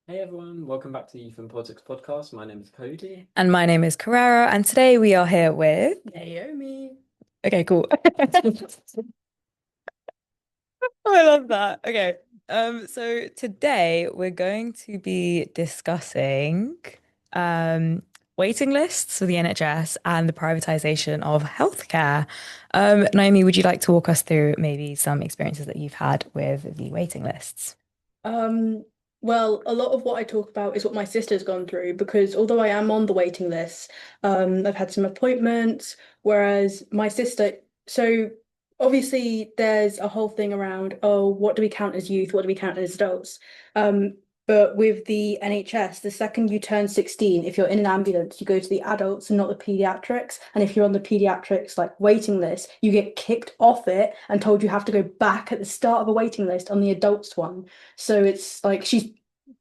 Hey everyone, welcome back to the Youth and Politics podcast. My name is Cody. And my name is Carrera, and today we are here with. Naomi. Okay, cool. I love that. Okay. So today we're going to be discussing um waiting lists for the NHS and the privatization of healthcare. Naomi, would you like to walk us through maybe some experiences that you've had with the waiting lists? Um, well, a lot of what I talk about is what my sister's gone through because although I am on the waiting list, I've had some appointments, whereas my sister, so obviously there's a whole thing around, oh, what do we count as youth? What do we count as adults? But with the NHS, the second you turn 16, if you're in an ambulance, you go to the adults and not the pediatrics. And if you're on the pediatrics like waiting list, you get kicked off it and told you have to go back at the start of a waiting list on the adults one. So it's like she's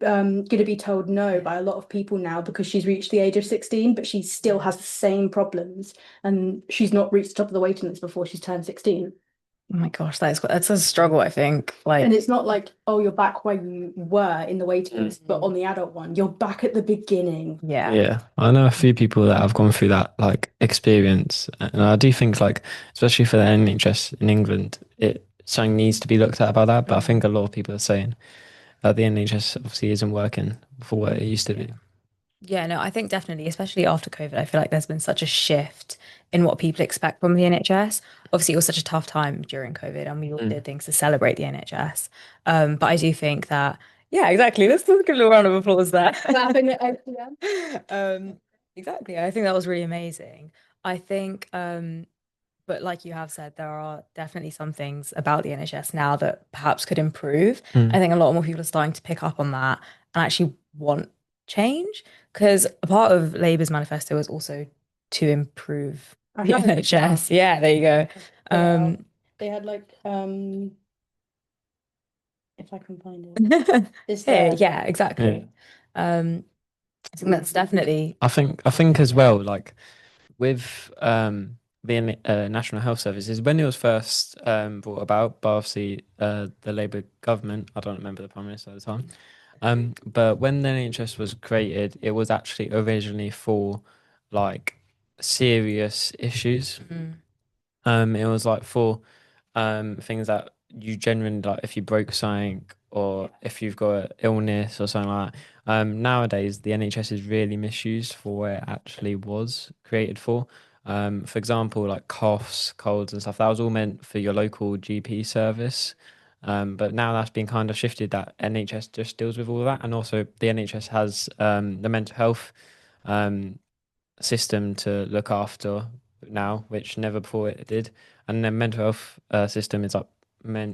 going to be told no by a lot of people now because she's reached the age of 16, but she still has the same problems and she's not reached the top of the waiting list before she's turned 16. Oh my gosh, that's a struggle, I think. And Like, it's not like, oh, you're back where you were in the waiting list, but on the adult one, you're back at the beginning. yeah. Yeah, I know a few people that have gone through that like experience, and I do think like, especially for the NHS in England, it something needs to be looked at about that. But I think a lot of people are saying that the NHS obviously isn't working for what it used to Yeah. be. Yeah, no, I think definitely, especially after COVID, I feel like there's been such a shift in what people expect from the NHS. Obviously, it was such a tough time during COVID, and we all Mm. did things to celebrate the NHS. But I do think that, yeah, exactly. Let's give a little round of applause there. Clapping at 8 p.m. Um, exactly. I think that was really amazing. I think, but like you have said, there are definitely some things about the NHS now that perhaps could improve. I Mm. think a lot more people are starting to pick up on that and actually want change because a part of Labour's manifesto was also to improve I the have it down. NHS. Yeah, there you go. Pull it out. Um, They had like, if I can find it, it's Here, there. yeah, Yeah, exactly. Um, I think that's definitely. I think as well like with the National Health Services when it was first brought about by obviously the Labour government. I don't remember the Prime Minister at the time. But when the NHS was created, it was actually originally for like serious issues. Mm, It was like for things that you genuinely like if you broke something or if you've got an illness or something like that. Nowadays the NHS is really misused for where it actually was created for. For example, like coughs, colds and stuff, that was all meant for your local GP service. But now that's been kind of shifted that NHS just deals with all of that. And also the NHS has the mental health um, system to look after now, which never before it did. And the mental health system is like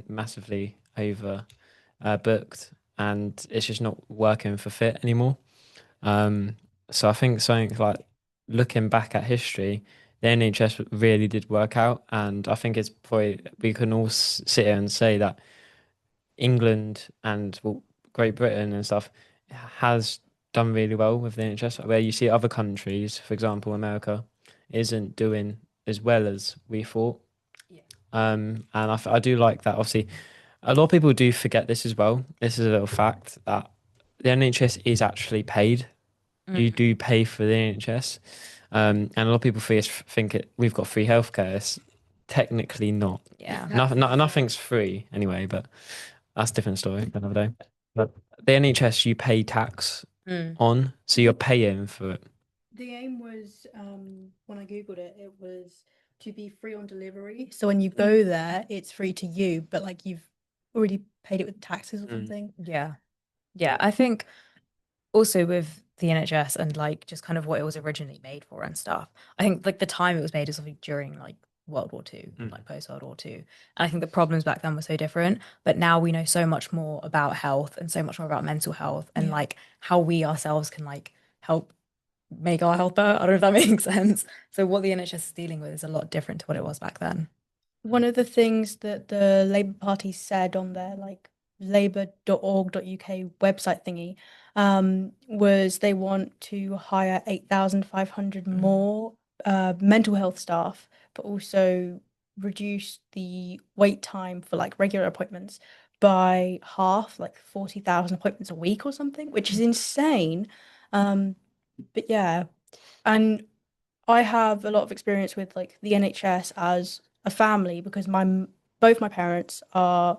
massively over booked, and it's just not working for fit anymore. Um, so I think something like looking back at history, the NHS really did work out, and I think it's probably we can all sit here and say that England and well, Great Britain and stuff has done really well with the NHS, where you see other countries, for example, America, isn't doing as well as we thought. yeah. And I do like that. Obviously, a lot of people do forget this as well. This is a little fact that the NHS is actually paid. You Mm, do pay for the NHS. And a lot of people think we've got free healthcare. It's technically not. yeah. Nothing's free anyway, but that's a different story for another day. But the NHS you pay tax Mm, on, so you're paying for it. The aim was, when I Googled it, it was to be free on delivery. So when you go there, it's free to you, but like you've already paid it with taxes or Mm. something. yeah. Yeah. I think also with the NHS and like just kind of what it was originally made for and stuff. I think like the time it was made is obviously during like World War Two, Mm. like post World War Two. And I think the problems back then were so different. But now we know so much more about health and so much more about mental health and Yeah. like how we ourselves can like help make our health better. I don't know if that makes sense. So what the NHS is dealing with is a lot different to what it was back then. One of the things that the Labour Party said on their like labour.org.uk website thingy was they want to hire 8,500 Mm. more mental health staff, but also reduce the wait time for like regular appointments. by half, like 40,000 appointments a week or something, which is insane. Um, but yeah, and I have a lot of experience with like the NHS as a family because both my parents are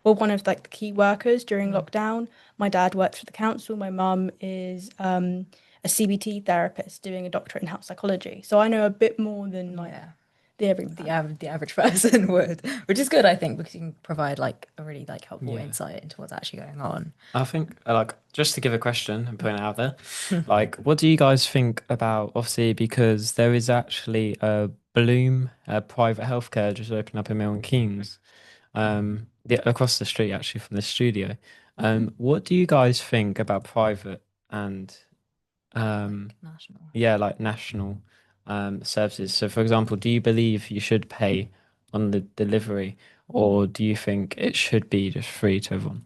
well one of like the key workers during lockdown. My dad works for the council. My mum is a CBT therapist doing a doctorate in health psychology. So I know a bit more than like Yeah. the everyman. The average person would, which is good, I think, because you can provide like a really like helpful Yeah. insight into what's actually going on. I think, like, just to give a question and put it out there, like, what do you guys think about, obviously, because there is actually a Bloom, private healthcare just opened up in Milton Keynes, yeah, across the street actually from the studio. What do you guys think about private and, um, Like national. yeah, like national, services? So, for example, do you believe you should pay on the delivery, or do you think it should be just free to everyone?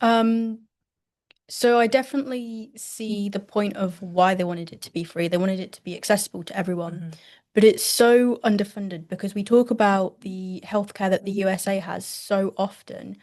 Um, So I definitely see the point of why they wanted it to be free. They wanted it to be accessible to everyone. But it's so underfunded because we talk about the healthcare that the USA has so often.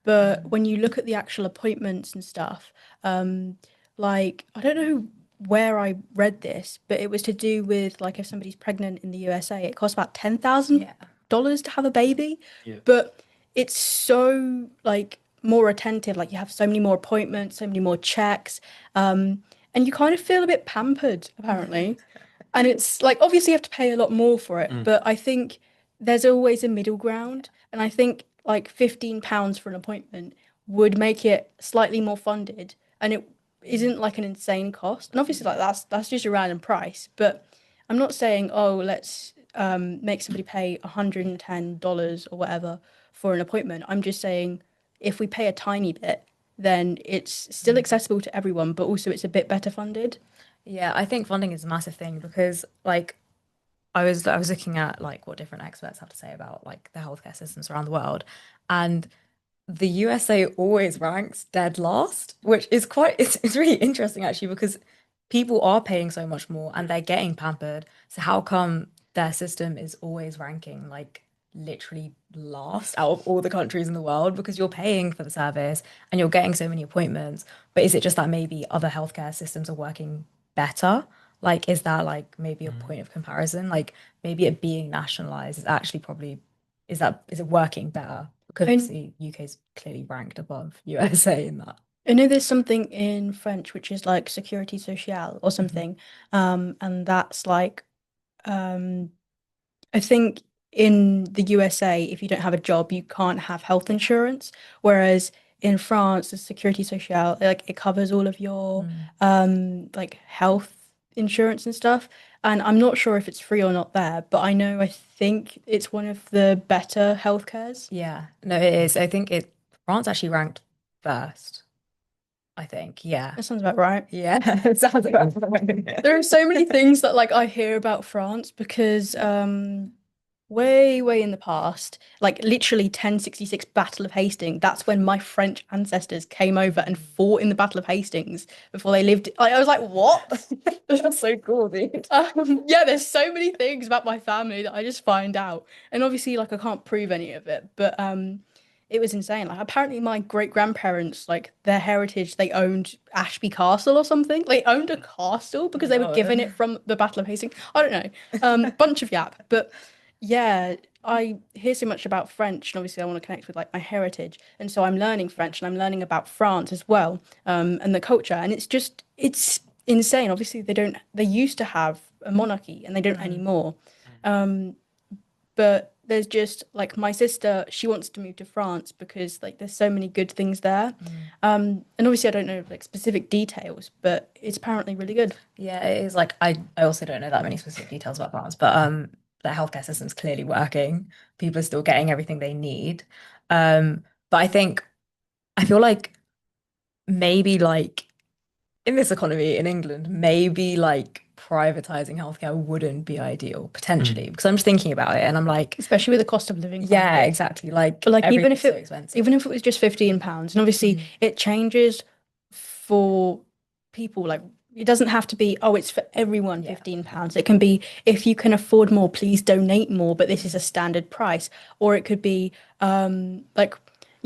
But when you look at the actual appointments and stuff, um, like I don't know where I read this, but it was to do with like if somebody's pregnant in the USA, it costs about $10,000 to have a baby. Yeah. But it's so like more attentive, like you have so many more appointments, so many more checks, and you kind of feel a bit pampered, apparently. And it's like obviously you have to pay a lot more for it, Mm. but I think there's always a middle ground. And I think like £15 for an appointment would make it slightly more funded and it isn't like an insane cost. And obviously like that's just a random price. But I'm not saying, oh, let's make somebody pay $110 or whatever for an appointment. I'm just saying if we pay a tiny bit, then it's still accessible to everyone, but also it's a bit better funded. Yeah, I think funding is a massive thing because like I was looking at like what different experts have to say about like the healthcare systems around the world, and the USA always ranks dead last, which is quite it's really interesting actually because people are paying so much more and they're getting pampered. So how come their system is always ranking like literally last out of all the countries in the world? Because you're paying for the service and you're getting so many appointments. But is it just that maybe other healthcare systems are working better? Like, is that like maybe a point of comparison? Like maybe it being nationalized is actually probably is it working better? Because I, obviously UK's clearly ranked above USA in that. I know there's something in French which is like sécurité sociale or something, and that's like um, I think in the USA, if you don't have a job, you can't have health insurance. Whereas in France, the Sécurité Sociale, like it covers all of your like health insurance and stuff. And I'm not sure if it's free or not there, but I think it's one of the better healthcares. Yeah, no, it is. I think it France actually ranked first. I think, yeah, That sounds about right. yeah, it sounds about right. There are so many things that like I hear about France because way in the past, like literally 1066 Battle of Hastings, that's when my French ancestors came over and fought in the Battle of Hastings before they lived. I was like, what? That's so cool, dude. Yeah, there's so many things about my family that I just find out. And obviously, like I can't prove any of it, but it was insane. Like apparently my great grandparents, like their heritage, they owned Ashby Castle or something. They owned a castle because they were given it from the Battle of Hastings. I don't know. Bunch of yap. But yeah, I hear so much about French, and obviously I want to connect with like my heritage. And so I'm learning French and I'm learning about France as well, and the culture. And it's insane. Obviously they used to have a monarchy and they don't anymore. Um, but there's just like my sister, she wants to move to France because like there's so many good things there. And obviously I don't know like specific details, but it's apparently really good. Yeah, it is like I also don't know that many specific details about France, but the healthcare system's clearly working. People are still getting everything they need. But I feel like maybe like in this economy in England, maybe like privatizing healthcare wouldn't be ideal potentially because I'm just thinking about it and I'm like, Especially with the cost of living yeah, crisis. exactly. Like But like everything's so expensive. even if it was just £15, and obviously it changes for people, like it doesn't have to be, oh, it's for everyone Yeah. £15. It can be if you can afford more, please donate more, but this is a standard price. Or it could be like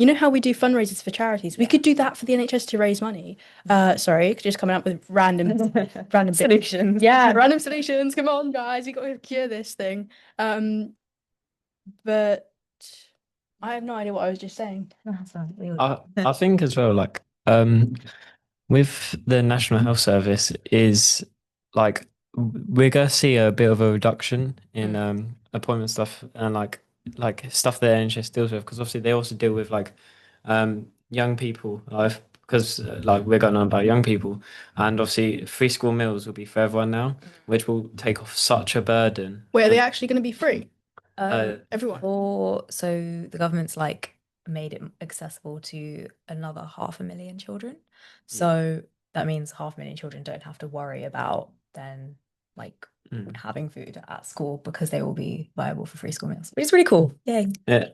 You know how we do fundraisers for charities? We could do that for the NHS to raise money. Sorry, just coming up with random Solutions. Yeah, random solutions. Come on, guys, we got to cure this thing. But I have no idea what I was just saying. I think as well, like with the National Health Service is like we're gonna see a bit of a reduction in appointment stuff and like stuff that NHS deals with because obviously they also deal with like young people like because like we're going on about young people and obviously free school meals will be for everyone now, which will take off such a burden. Wait, are they actually going to be free? Everyone. So the government's like made it accessible to another 500,000 children. So that means 500,000 children don't have to worry about then like having food at school because they will be viable for free school meals. But it's really cool. Yay. Yeah,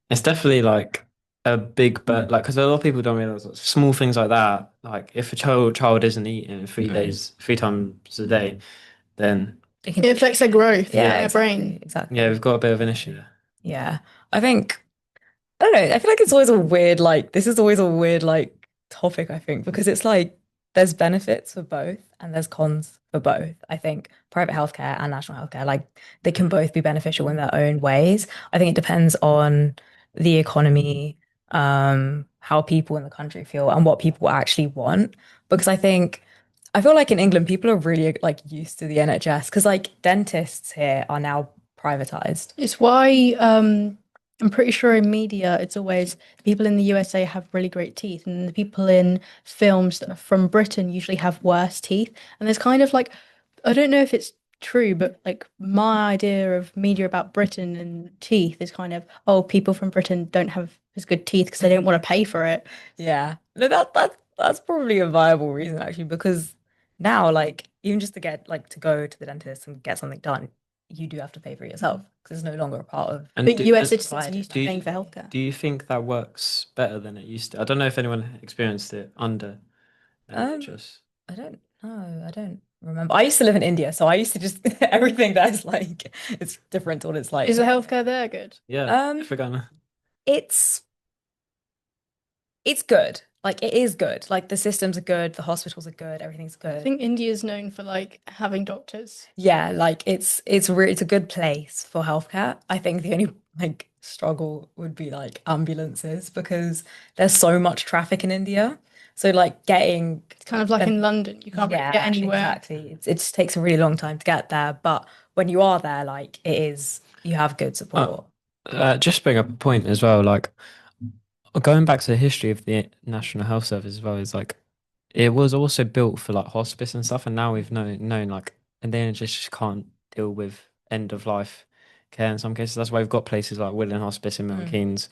it's definitely like a big but like because a lot of people don't realize like, small things like that. Like if a child isn't eating 3 days, 3 times a day, then It affects their growth, their brain. Exactly. yeah, we've got a bit of an issue there. Yeah. I think I don't know. I feel like it's always a weird, like, this is always a weird, like, topic, I think, because it's like there's benefits for both and there's cons for both. I think private healthcare and national healthcare, like, they can both be beneficial in their own ways. I think it depends on the economy, how people in the country feel and what people actually want. Because I feel like in England, people are really like used to the NHS because like dentists here are now privatized. It's why I'm pretty sure in media it's always the people in the USA have really great teeth, and the people in films that are from Britain usually have worse teeth. And there's kind of like, I don't know if it's true, but like my idea of media about Britain and teeth is kind of, oh, people from Britain don't have as good teeth because they don't want to pay for it. Yeah. No, that's probably a viable reason actually, because now like even just to get like to go to the dentist and get something done, you do have to pay for it yourself because it's no longer a part of And But US provided. citizens are used to paying for healthcare. do you think that works better than it used to? I don't know if anyone experienced it under NHS. I don't know. I don't remember. I used to live in India, so I used to just everything that's like it's different to what it's like. Is the healthcare there good? Yeah, if we're gonna. It's good. Like it is good. Like the systems are good, the hospitals are good, everything's I good. think India's known for like having doctors. Yeah, like it's a good place for healthcare. I think the only like struggle would be like ambulances because there's so much traffic in India. So like getting It's kind of like in London, you can't really get anywhere. exactly. It just takes a really long time to get there, but when you are there, like you have good support. Just bring up a point as well, like going back to the history of the National Health Service as well, is like it was also built for like hospice and stuff, and now we've known like and then it just can't deal with end of life care in some cases. That's why we've got places like Willing Hospice in Milton Keynes.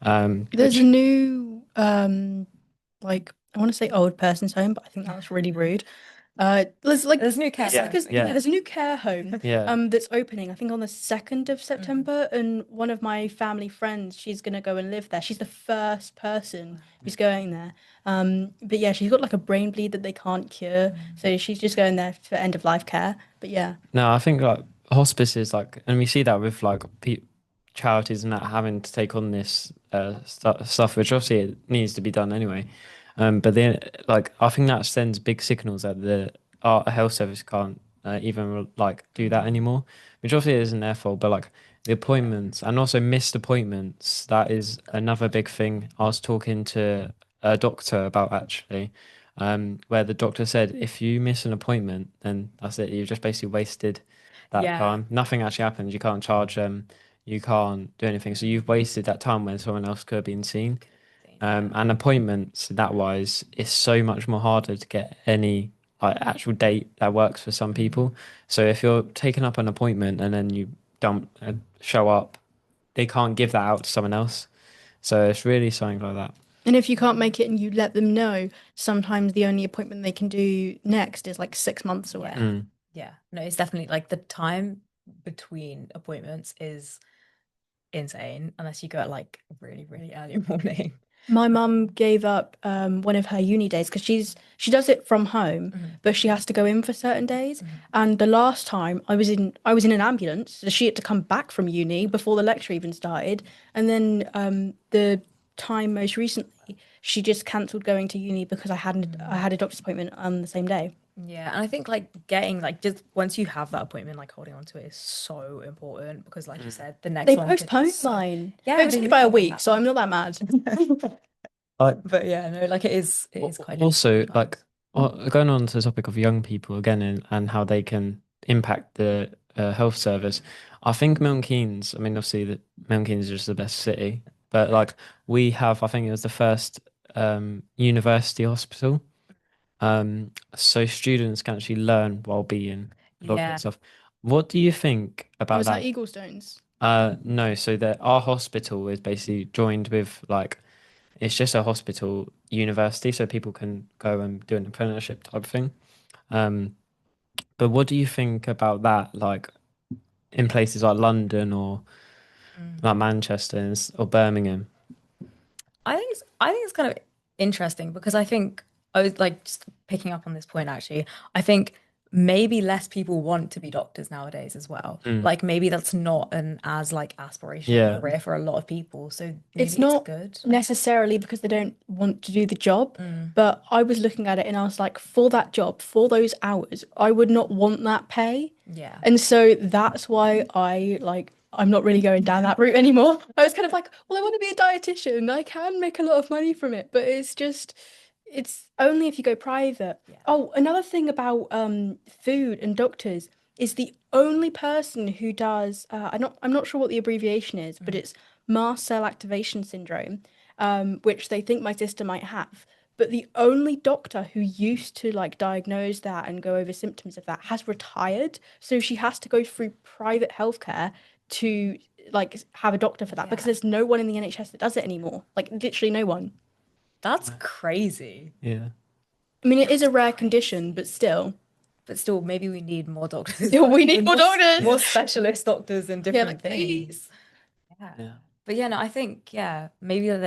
There's a new like I want to say old person's home, but I think that was really rude. There's new care because there's a new care home Yeah. that's opening, I think on the 2nd of September, and one of my family friends, she's gonna go and live there. She's the first person who's going there. But yeah, she's got like a brain bleed that they can't cure, so she's just going there for end of life care. But yeah. No, I think like hospice is like, and we see that with like charities and that having to take on this stuff, which obviously it needs to be done anyway. But then, like, I think that sends big signals that our health service can't even like do that anymore, which obviously isn't their fault. But like the appointments and also missed appointments, that is another big thing. I was talking to a doctor about actually, where the doctor said if you miss an appointment, then that's it. You've just basically wasted that time. Nothing actually happens. You can't charge them. You can't do anything. So you've wasted that time when someone else could have been seen. And appointments that wise is so much more harder to get any like actual date that works for some people. So if you're taking up an appointment and then you don't show up, they can't give that out to someone else. So it's really something like that. And if you can't make it and you let them know, sometimes the only appointment they can do next is like 6 months away. Yeah. No, it's definitely like the time between appointments is insane unless you go at like really, really early morning. My mum gave up one of her uni days because she does it from home, but she has to go in for certain days. And the last time I was in an ambulance, so she had to come back from uni before the lecture even started. And then the time most recently, she just cancelled going to uni because I Mm. had a doctor's appointment on the same day. Yeah, and I think like getting like just once you have that appointment, like holding on to it is so important because, like you Mm. said, the next They one could be postponed so mine. It yeah, was they only by really a did week, that. so I'm not that mad. Like But yeah, no, like it is quite also difficult like sometimes. going on to the topic of young people again and how they can impact the health service. I think Milton Keynes. I mean, obviously, Milton Keynes is just the best city, but like we have, I think it was the first university hospital. So students can actually learn while being locked and Yeah. stuff. What do you think Oh, about is that that? Eaglestones? No, so that our hospital is basically joined with like it's just a hospital university, so people can go and do an apprenticeship type thing. Um, but what do you think about that, like in places like London or Mm. like Manchester or Birmingham? I think it's kind of interesting because I think I was like just picking up on this point actually. I think maybe less people want to be doctors nowadays as well. Mm. Like maybe that's not an as like aspirational Yeah, career for a lot of people. So It's maybe it's not good. necessarily because they don't want to do the job, Mm, but I was looking at it and I was like, for that job, for those hours, I would not want that pay. yeah. And so that's why I'm not really going down that route anymore. I was kind of like, well, I want to be a dietitian. I can make a lot of money from it, but it's only if you go private. Yeah. Oh, another thing about food and doctors is the only person who does I'm not sure what the abbreviation is, but Mm, it's mast cell activation syndrome, which they think my sister might have. But the only doctor who used to like diagnose that and go over symptoms of that has retired. So she has to go through private healthcare to like have a doctor for that because yeah. there's no one in the NHS that does it anymore. Like literally no one. That's crazy. yeah. I mean, it is That's a rare condition, but crazy. still, But still, maybe we need more doctors, still we like need more more doctors. specialist doctors in Yeah, different like things. please. Yeah. Yeah. But yeah, no, I think, yeah, maybe I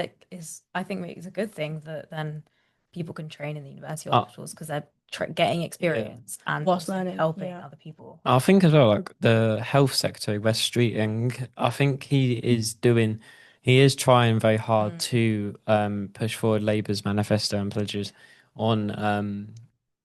think it's a good thing that then people can train in the university Uh, hospitals because they're getting yeah. experience and Whilst also learning, helping yeah. other people. I think as well, like the health secretary, West Streeting, I think he is trying very hard Mm, to push forward Labour's manifesto and pledges on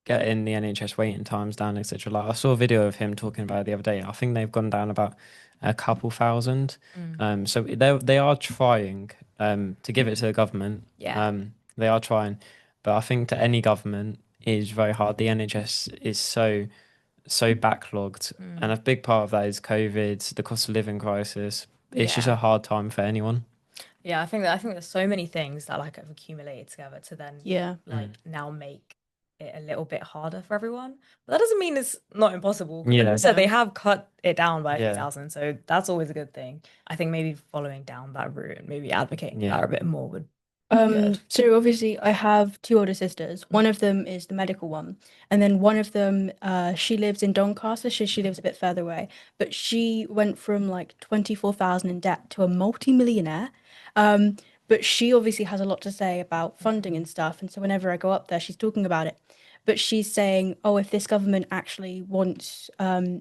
getting the NHS waiting times down, etc. Like I saw a video of him talking about it the other day. I think they've gone down about a couple thousand. mm, So they are trying to give it to the government. yeah. They are trying, but I think to any government is very hard. The NHS is so backlogged, and Mm, a big part of that is COVID, the cost of living crisis. It's just yeah. a hard time for anyone. Yeah, I think there's so many things that like have accumulated together to then Yeah. Mm. like now make it a little bit harder for everyone. But that doesn't mean it's not impossible. 'Cause like Yeah, you said, No. they have cut it down by a few yeah, thousand, so that's always a good thing. I think maybe following down that route and maybe advocating for that yeah. a bit more would be good. So obviously I have two older sisters. Mm, One of them is the medical one, and then one of them, she lives in Doncaster. She lives a bit further away, but she went from like 24,000 in debt to a multi-millionaire. Um, but she obviously has a lot to say about funding mm, and stuff, and so whenever I go up there, she's talking about it. But she's saying, oh, if this government actually wants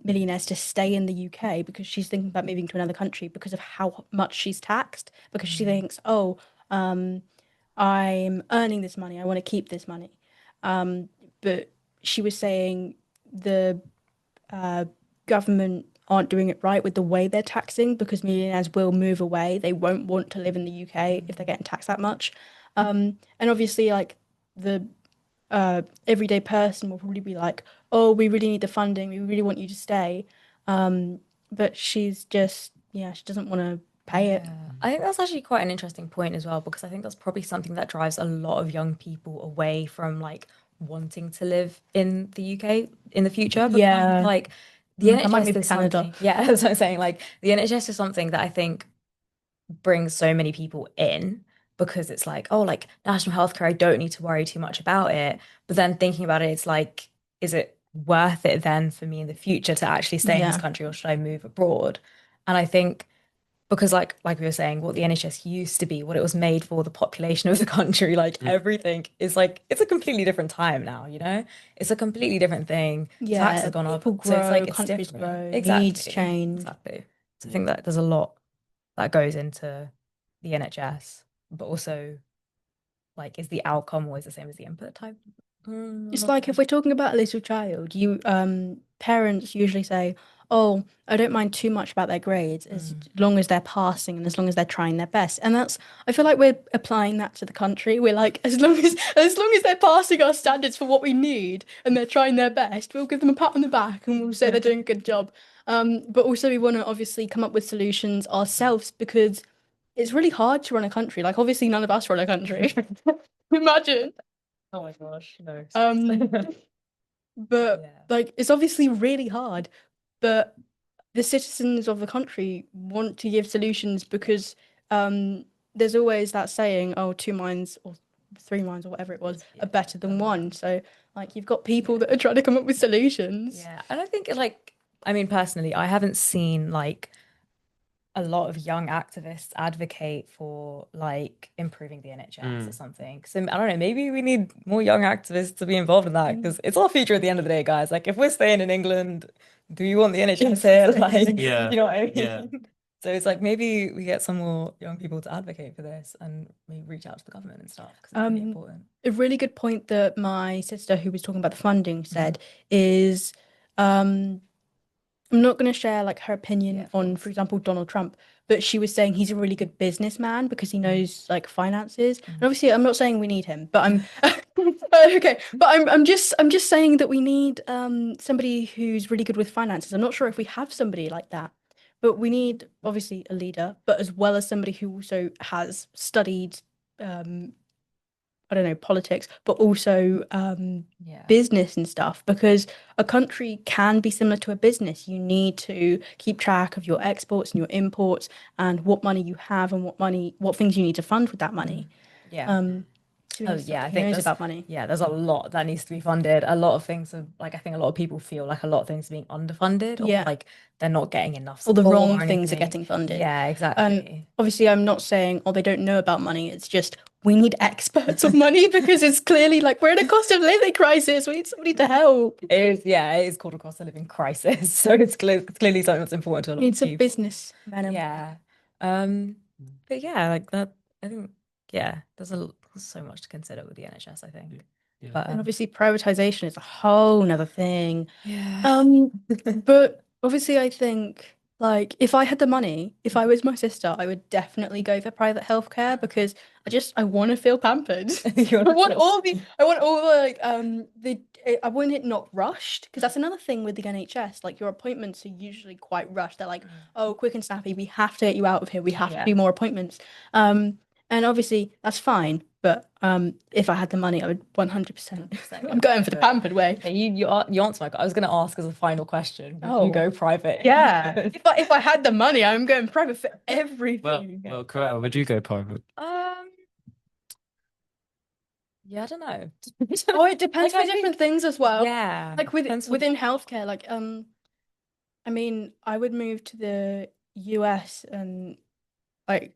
millionaires to stay in the UK, because she's thinking about moving to another country because of how much she's taxed, because she mm, thinks, oh, um, I'm earning this money. I want to keep this money. But she was saying the uh, government aren't doing it right with the way they're taxing because millionaires will move away. They won't want to live in the UK if they're mm. getting taxed that much. And obviously, like the everyday person will probably be like, "Oh, we really need the funding. We really want you to stay." But she's just, yeah, she doesn't want to pay it. Yeah, I think that's actually quite an interesting point as well because I think that's probably something that drives a lot of young people away from like wanting to live in the UK in the future because I feel Yeah, like the I might NHS move to is Canada. something, yeah, that's what I'm saying. Like the NHS is something that I think brings so many people in because it's like, oh, like national healthcare, I don't need to worry too much about it. But then thinking about it, it's like, is it worth it then for me in the future to actually stay in this Yeah, country or should I move abroad? And I think because like we were saying, what the NHS used to be, what it was made for the population of the country, like Mm. everything is like it's a completely different time now, you know? It's a completely different thing. Tax yeah. has gone up. People So it's grow, like it's countries different. grow, needs Exactly. change. Exactly. So I Yeah. think that there's a lot that goes into the NHS. but also like is the outcome always the same as the input type? It's like if we're talking about a little child, you parents usually say, "Oh, I don't mind too much about their grades as long as they're passing and as long as they're trying their best." And that's I feel like we're applying that to the country. We're like, as long as they're passing our standards for what we need and they're trying their best, we'll give them a pat on the back and we'll say they're doing a good job. But also we want to obviously come up with solutions ourselves because it's really hard to run a country. Like obviously none of us run a country. Imagine. Oh my gosh, no. Um, but Yeah. like it's obviously really hard, but the citizens of the country want to give solutions because there's always that saying, oh, two minds or three minds or whatever it was Yeah, are better than one. So like you've got people that are trying to come up with solutions. Yeah, and I think like I mean personally, I haven't seen like a lot of young activists advocate for like improving the NHS or something. So I don't know, maybe we need more young activists to be involved in that because it's our future at the end of the day, guys. Like if we're staying in England, do you want the NHS here? Like, Yeah. you know what I mean? Yeah. So it's like maybe we get some more young people to advocate for this and maybe reach out to the government and stuff because it's really important. A really good point that my sister, who was talking about the funding, said is um I'm not going to share like her opinion Yeah, of on, course. for example, Donald Trump, but she was saying he's a really good businessman because he knows like finances. And obviously, I'm not saying we need him, but I'm okay. But I'm just saying that we need somebody who's really good with finances. I'm not sure if we have somebody like that, but we need obviously a leader, but as well as somebody who also has studied um I don't know, politics, but also Yeah. business and stuff, because a country can be similar to a business. You need to keep track of your exports and your imports and what money you have and what things you need to fund with that money. Yeah. So we Oh need yeah, I somebody who think knows there's about money. there's a lot that needs to be funded. A lot of things are like I think a lot of people feel like a lot of things are being underfunded or Yeah. like they're not getting enough All the support wrong or things are anything. getting funded. Yeah, And exactly. obviously, I'm not saying, oh, they don't know about money. It's just we need experts on money because it's clearly like we're in a cost of living crisis. We need somebody to help. It is called a cost of living crisis. So it's clearly something that's important to a lot We of need some people. business men and Yeah. Um, but yeah, like that I think there's so much to consider with the NHS, I think. Yeah. But and obviously privatization is a whole nother thing. yeah. But obviously I think like if I had the money, if I was my sister, I would definitely go for private healthcare because I want to feel pampered. I want all the like I want it not rushed because that's another thing with the NHS. Like your appointments are usually quite rushed. They're like, oh, quick and snappy, we have to get you out of here. We have to do more appointments. And obviously that's fine. But if I had the money, I would 100%. I'm going for the pampered way. Okay, you answer my. I was going to ask as a final question. Would Oh. you go private? Yeah. If I had the money, I'm going private for Well, everything. Carrera, would you go private? Yeah, I don't know. Oh, it depends Like, for I different think- things as well. Yeah. Like Depends on- within healthcare, like I mean, I would move to the US and like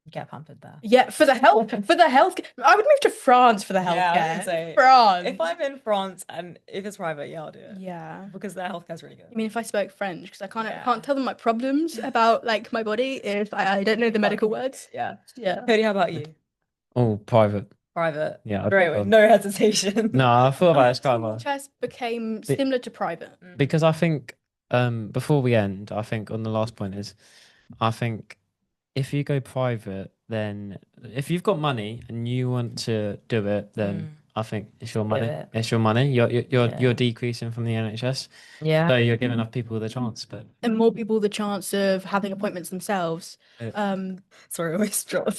get pampered there. yeah, for the health I would move to France for the Yeah, I was healthcare. gonna say, France. if I'm in France and if it's private, yeah, I'll do it. Yeah. Because their healthcare's really good. I mean, if I spoke French, because I Yeah. can't tell them my problems about like my body if I don't know the medical words. Yeah. Yeah. Cody, how about you? Oh, private. Private. Yeah. Great, no hesitation. No, I thought about it quite well. NHS became similar to private. Because I think before we end, I think on the last point is I think if you go private, then if you've got money and you want to do it, then I think it's your money. it. It's your money. You're Yeah. decreasing from the NHS. Yeah. So you're giving enough people the chance, but And more people the chance of having appointments themselves. Sorry, I almost dropped.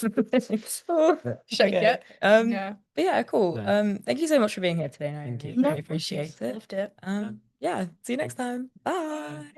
Shake Okay. it. Yeah. But yeah, cool. Yeah. Thank you so much for being here today, Naomi. Thank you. Really appreciate it. Loved it. Yeah, see you next time. Bye.